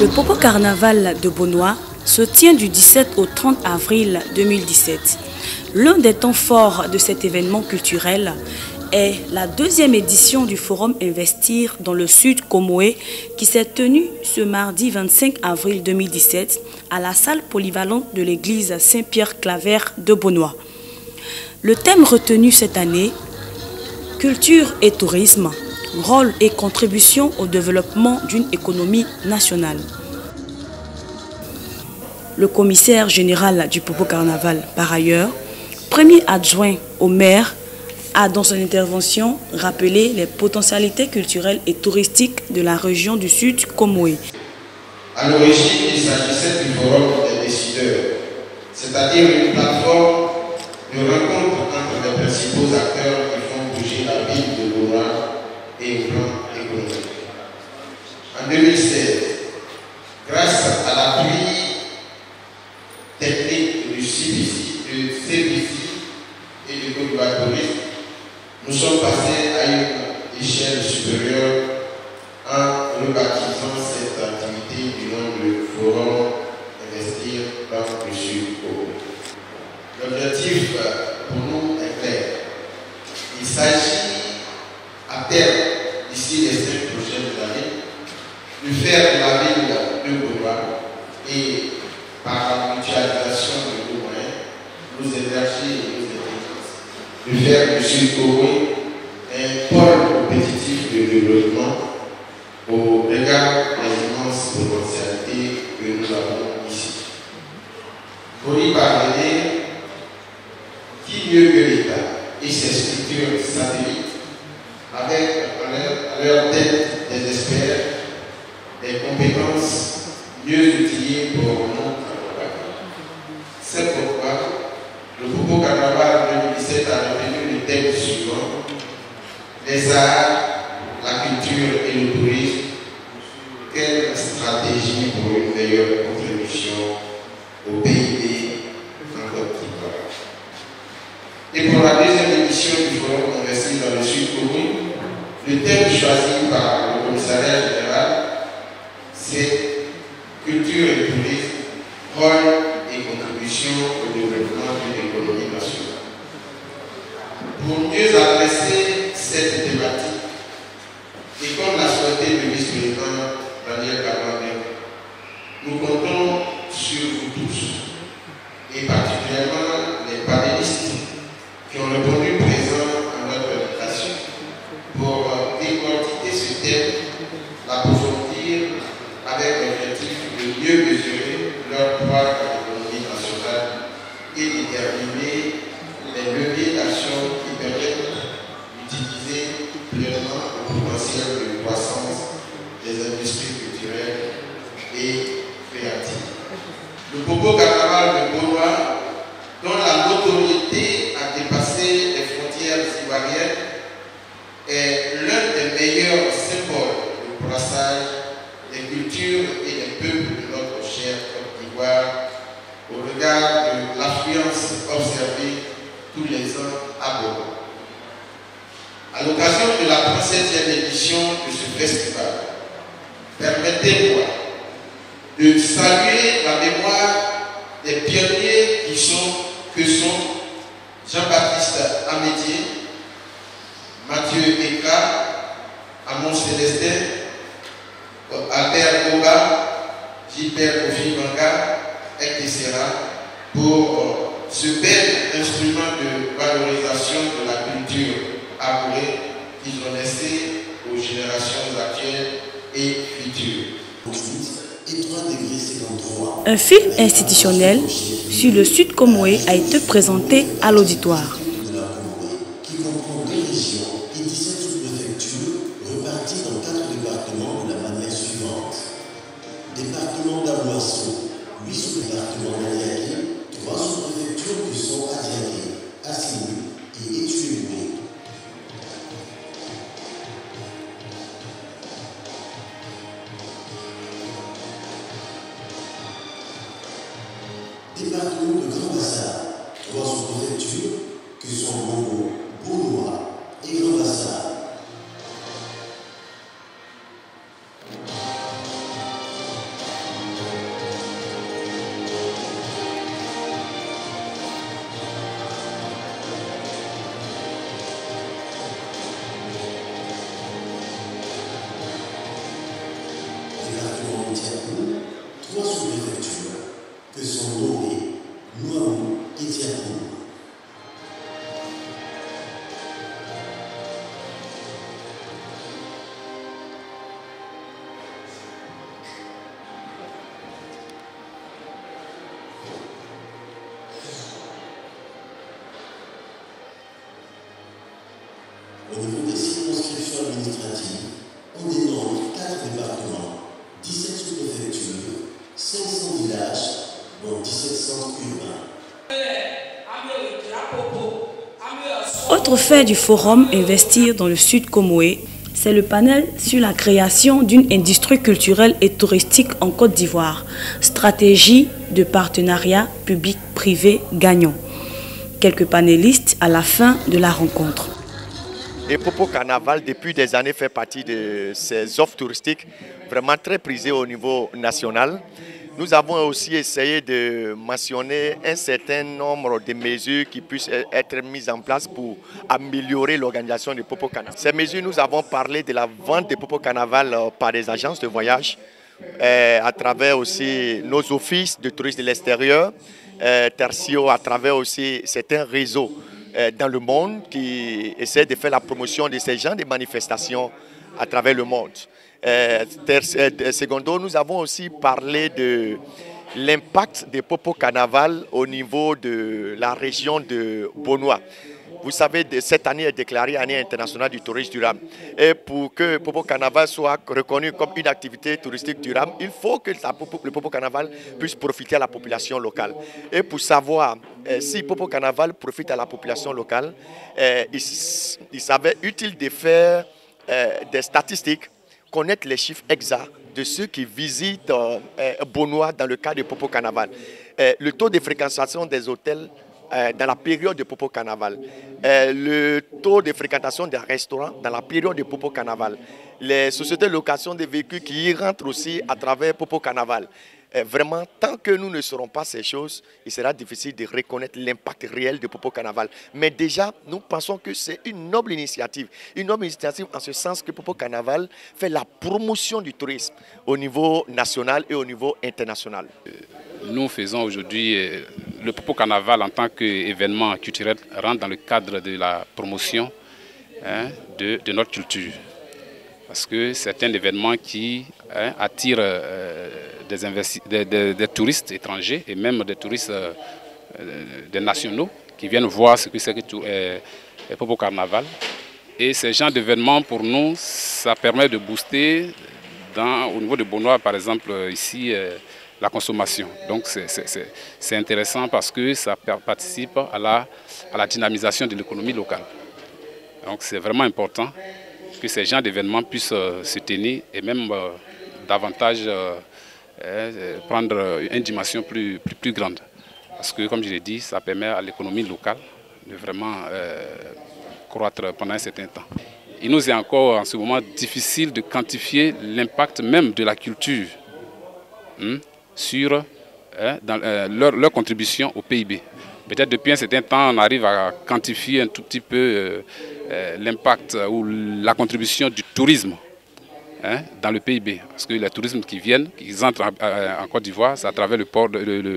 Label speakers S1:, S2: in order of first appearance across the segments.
S1: Le Popo Carnaval de Beaunois se tient du 17 au 30 avril 2017. L'un des temps forts de cet événement culturel est la deuxième édition du Forum Investir dans le Sud Comoé qui s'est tenue ce mardi 25 avril 2017 à la salle polyvalente de l'église Saint-Pierre-Claver de Beaunois. Le thème retenu cette année, culture et tourisme, rôle et contribution au développement d'une économie nationale. Le commissaire général du Popo Carnaval, par ailleurs, premier adjoint au maire, a dans son intervention rappelé les potentialités culturelles et touristiques de la région du Sud Comoé.
S2: À l'origine, il s'agissait du forum des décideurs, c'est-à-dire une plateforme de rencontre entre les principaux acteurs qui font bouger la ville de Beaunois et au plan économique. En 2016, grâce à l'appui technique du CBC et du Côte d'Ivoire Tourisme, nous sommes passés à une échelle supérieure en rebaptisant cette activité du nom de Forum Investir dans le Sud Comoé. L'objectif pour nous est clair. Il s'agit à terme, d'ici les 5 prochaines années, de faire de la ville de Beaunois et par la mutualisation de nos moyens, nos énergies et nos intelligences, de faire du Sud Comoé un pôle compétitif de développement au regard des immenses potentialités que nous avons ici. Pour y parvenir, qui mieux que l'État et ses structures satellites, avec à leur tête des experts, des compétences mieux outillées pour nous accompagner. C'est pourquoi le Popo Carnaval 2017 a retenu le thème suivant: les arts, la culture et le tourisme. Quelle stratégie pour une meilleure contribution au PIB en Côte d'Ivoire? Et pour la deuxième édition du Forum Investir dans le Sud Comoé, le thème choisi par le commissariat général, c'est culture et tourisme, rôle et contribution au développement d'une économie nationale. Pour mieux adresser cette thématique, et comme l'a souhaité le vice-président Daniel Kabambe, nous comptons sur vous tous, et particulièrement les panélistes qui ont répondu présents à notre invitation pour décortiquer ce thème, l'approfondir avec l'objectif de mieux mesurer leur poids dans l'économie nationale et déterminer les leviers d'action qui permettent d'utiliser pleinement le potentiel de croissance des industries culturelles et créatives. Le Popo Carnaval de Beaunois, dont la notoriété a dépassé les frontières ivoiriennes, est l'un des meilleurs symboles de brassage des cultures et des peuples de notre chère Côte d'Ivoire au regard de l'affluence observée tous les ans à Beaunois. À l'occasion de la 37e édition de ce festival, permettez-moi de saluer la mémoire des pionniers que sont Jean-Baptiste Amédier, Mathieu Eka, Amon Célestin, Albert Goba, Gilbert Kofi Manga, etc. pour ce bel instrument de valorisation de la culture arborée qu'ils ont laissé aux générations actuelles et futures.
S1: Un film institutionnel sur le Sud Comoé a été présenté à l'auditoire.
S3: Qui comprend 2 régions et 17 sous-préfectures reparties dans 4 départements de la manière suivante. Département d'Aboisseau, 8 sous-départements d'Adiaké, 3 sous-préfectures qui sont Adiaké, Assini et Etuéboué. Département de Grand Bassam, 3 sous-préfectures que sont Bongo, Beaunois et Grand Bassam. 3 sous-préfectures que sont nommées Noaou et Diakoum. Au niveau des circonscriptions administratives, on dénombre 4 départements, 17 sous-préfectures, 500 villages, dont 17 centres urbains.
S1: Autre fait du forum Investir dans le Sud Comoé, c'est le panel sur la création d'une industrie culturelle et touristique en Côte d'Ivoire. Stratégie de partenariat public-privé gagnant. Quelques panélistes à la fin de la rencontre.
S4: Et Popo Carnaval, depuis des années, fait partie de ces offres touristiques vraiment très prisées au niveau national. Nous avons aussi essayé de mentionner un certain nombre de mesures qui puissent être mises en place pour améliorer l'organisation du Popo Carnaval. Ces mesures, nous avons parlé de la vente des Popo Carnaval par des agences de voyage, à travers aussi nos offices de tourisme de l'extérieur, Tertio, à travers aussi certains réseaux dans le monde qui essaient de faire la promotion de ces genres de manifestations à travers le monde. Secondo, nous avons aussi parlé de l'impact des Popo Carnaval au niveau de la région de Bonoa. Vous savez, cette année est déclarée année internationale du tourisme durable. Et pour que Popo Carnaval soit reconnu comme une activité touristique durable, il faut que le Popo Carnaval puisse profiter à la population locale. Et pour savoir si Popo Carnaval profite à la population locale, il s'avère utile de faire des statistiques, connaître les chiffres exacts de ceux qui visitent Bonoa dans le cadre du Popo Carnaval. Le taux de fréquentation des hôtels dans la période de Popo Carnaval, le taux de fréquentation des restaurants dans la période de Popo Carnaval, les sociétés de location des véhicules qui y rentrent aussi à travers Popo Carnaval. Vraiment, tant que nous ne saurons pas ces choses, il sera difficile de reconnaître l'impact réel de Popo Carnaval. Mais déjà, nous pensons que c'est une noble initiative. Une noble initiative en ce sens que Popo Carnaval fait la promotion du tourisme au niveau national et au niveau international.
S5: Nous faisons aujourd'hui le Popo Carnaval en tant qu'événement culturel rentre dans le cadre de la promotion de notre culture. Parce que c'est un événement qui attire des touristes étrangers et même des touristes des nationaux qui viennent voir ce que c'est que le Popo Carnaval. Et ce genre d'événement, pour nous, ça permet de booster au niveau de Bonoa, par exemple, ici, la consommation. Donc c'est intéressant parce que ça participe à la dynamisation de l'économie locale. Donc c'est vraiment important que ces genres d'événements puissent se tenir et même davantage prendre une dimension plus grande. Parce que, comme je l'ai dit, ça permet à l'économie locale de vraiment croître pendant un certain temps. Il nous est encore en ce moment difficile de quantifier l'impact même de la culture sur leur contribution au PIB. Peut-être depuis un certain temps, on arrive à quantifier un tout petit peu l'impact ou la contribution du tourisme dans le PIB. Parce que les touristes qui viennent, qui entrent en Côte d'Ivoire, c'est à travers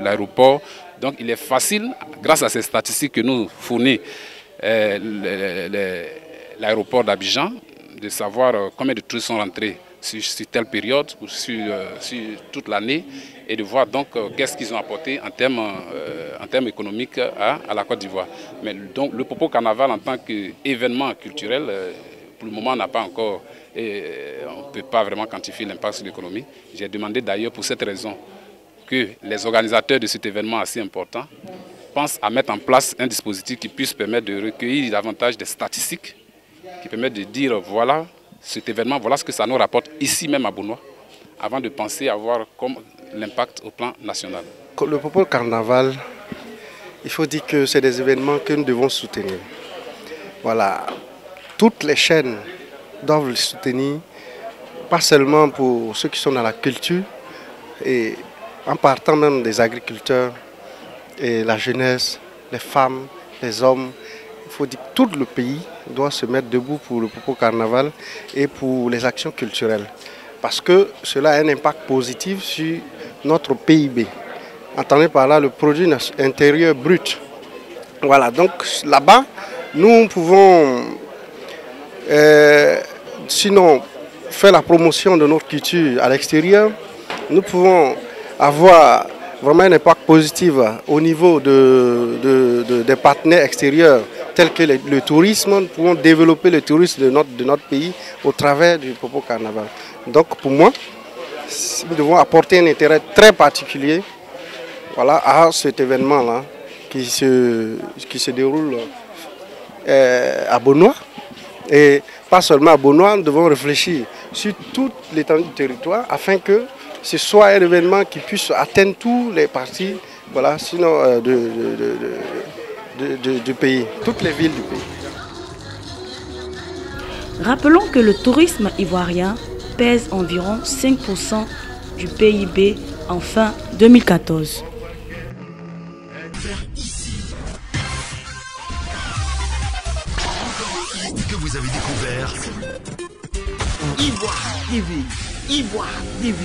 S5: l'aéroport. Donc il est facile, grâce à ces statistiques que nous fournit l'aéroport d'Abidjan, de savoir combien de touristes sont rentrés sur telle période ou sur toute l'année et de voir donc qu'est-ce qu'ils ont apporté en termes économiques à la Côte d'Ivoire. Mais donc le Popo Carnaval en tant qu'événement culturel, pour le moment, n'a pas encore, on ne peut pas vraiment quantifier l'impact sur l'économie. J'ai demandé d'ailleurs pour cette raison que les organisateurs de cet événement assez important pensent à mettre en place un dispositif qui puisse permettre de recueillir davantage des statistiques, qui permettent de dire voilà cet événement, voilà ce que ça nous rapporte ici même à Bonoa, avant de penser à voir l'impact au plan national.
S6: Le Popo Carnaval, il faut dire que c'est des événements que nous devons soutenir. Voilà, toutes les chaînes doivent le soutenir, pas seulement pour ceux qui sont dans la culture, et en partant même des agriculteurs, et la jeunesse, les femmes, les hommes. Il faut dire que tout le pays doit se mettre debout pour le Popo Carnaval et pour les actions culturelles. Parce que cela a un impact positif sur notre PIB. Entendez par là le produit intérieur brut. Voilà, donc là-bas, nous pouvons sinon faire la promotion de notre culture à l'extérieur. Nous pouvons avoir vraiment un impact positif au niveau des partenaires extérieurs tels que le tourisme. Nous pouvons développer le tourisme de notre pays au travers du Popo Carnaval. Donc pour moi, nous devons apporter un intérêt très particulier, voilà, à cet événement-là qui se déroule à Bonois. Et pas seulement à Bonois, nous devons réfléchir sur toute l'étendue du territoire afin que ce soit un événement qui puisse atteindre tous les parties, voilà, sinon du pays, toutes les villes du pays.
S1: Rappelons que le tourisme ivoirien pèse environ 5% du PIB en fin 2014.
S3: Que vous avez découvert
S7: Ivoire TV.